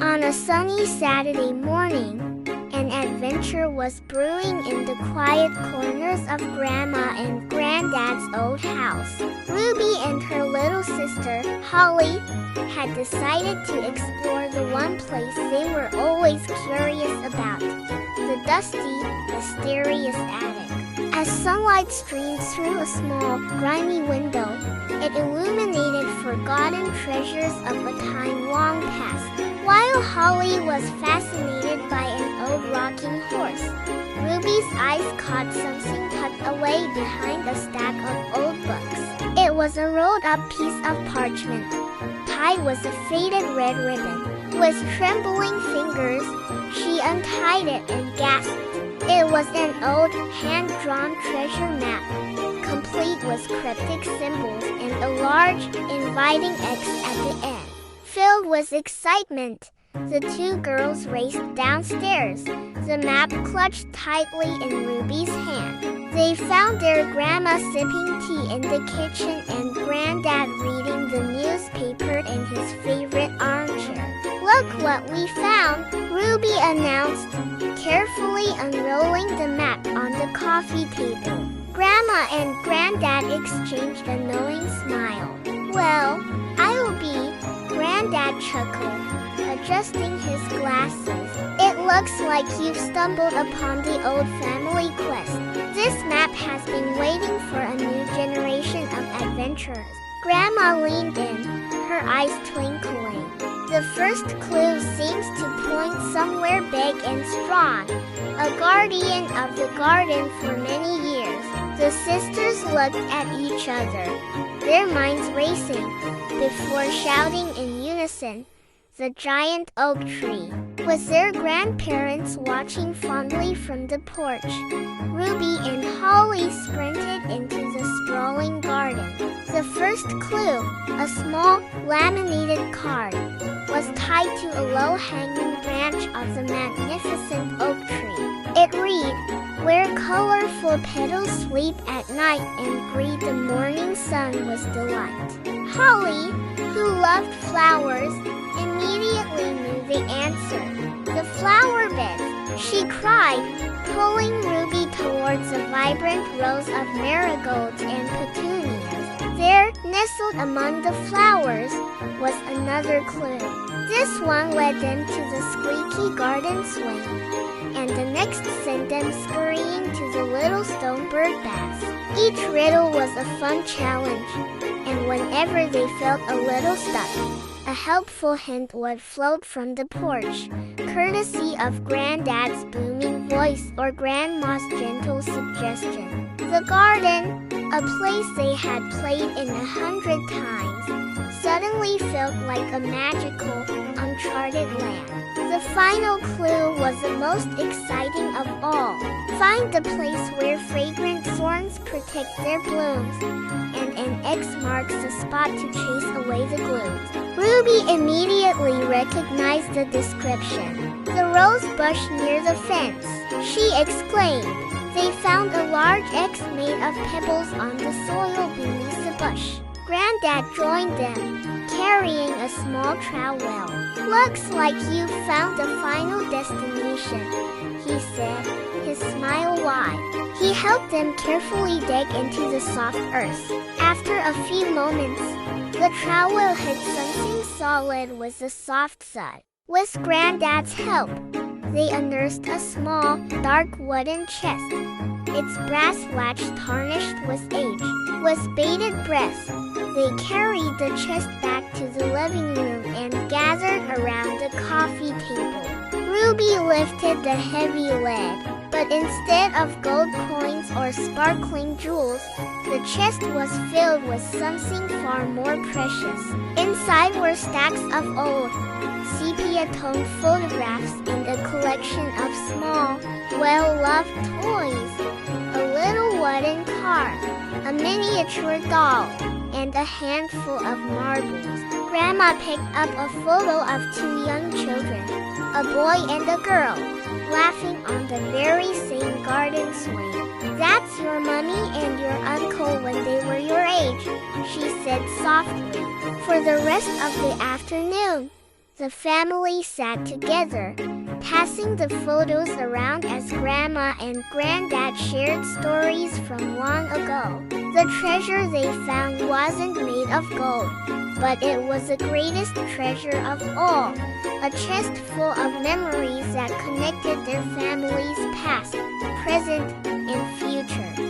On a sunny Saturday morning, an adventure was brewing in the quiet corners of Grandma and Granddad's old house. Ruby and her little sister, Holly, had decided to explore the one place they were always curious about, the dusty, mysterious attic. As sunlight streamed through a small, grimy window, it illuminated forgotten treasures of a time long past. While Holly was fascinated by an old rocking horse, Ruby's eyes caught something tucked away behind a stack of old books. It was a rolled-up piece of parchment, tied with a faded red ribbon. With trembling fingers, she untied it and gasped. It was an old, hand-drawn treasure map, complete with cryptic symbols and a large, inviting X at the end. Filled with excitement, the two girls raced downstairs, the map clutched tightly in Ruby's hand. They found their grandma sipping tea in the kitchen and Granddad reading the newspaper in his favorite armchair. "Look what we found," Ruby announced, carefully unrolling the map on the coffee table. Grandma and Granddad exchanged a knowing smile. "Well, I'll be," Granddad chuckled, adjusting his glasses. "It looks like you've stumbled upon the old family quest. This map has been waiting for a new generation of adventurers." Grandma leaned in, her eyes twinkling. "The first clue seems to point somewhere big and strong. A guardian of the garden for many years." The sisters looked at each other, their minds racing, before shouting in unison, "The giant oak tree!" With their grandparents watching fondly from the porch, Ruby and Holly sprinted into the sprawling garden. The first clue, a small, laminated card, was tied to a low-hanging branch of the magnificent oak tree. It read, "Where colorful petals sleep at night and greet the morning sun with delight." Holly, who loved flowers, immediately knew the answer. "The flower beds," she cried, pulling Ruby towards a vibrant rows of marigolds and petunias. There, nestled among the flowers, was another clue. This one led them to the squeaky garden swing, and the next sent them scurrying to the little stone bird baths. Each riddle was a fun challenge, and whenever they felt a little stuck, a helpful hint would float from the porch, courtesy of Granddad's booming voice or Grandma's gentle suggestion. The garden, a place they had played in 100 times, suddenly felt like a magical, uncharted land. The final clue was the most exciting of all. Find the place where fragrant thorns protect their blooms, and an X marks the spot to chase away the glooms. Ruby immediately recognized the description. "The rose bush near the fence," she exclaimed. They found a large X made of pebbles on the soil beneath the bush. Granddad joined them, carrying a small trowel. "Looks like you've found the final destination," he said, his smile wide. He helped them carefully dig into the soft earth. After a few moments, the trowel hit something solid with a soft thud. With Granddad's help, they unearthed a small, dark wooden chest, its brass latch tarnished with age. With bated breath, they carried the chest back to the living room and gathered around the coffee table. Ruby lifted the heavy lid, but instead of gold coins or sparkling jewels, the chest was filled with something far more precious. Inside were stacks of old, sepia-toned photographs and a collection of small, well-loved toys. A little wooden car, a miniature doll, and a handful of marbles. Grandma picked up a photo of two young children, a boy and a girl, laughing on the very same garden swing. "That's your mommy and your uncle when they were your age," she said softly. For the rest of the afternoon, The family sat together, passing the photos around as Grandma and Granddad shared stories from long ago. The treasure they found wasn't made of gold, but it was the greatest treasure of all, a chest full of memories that connected their family's past, present, and future.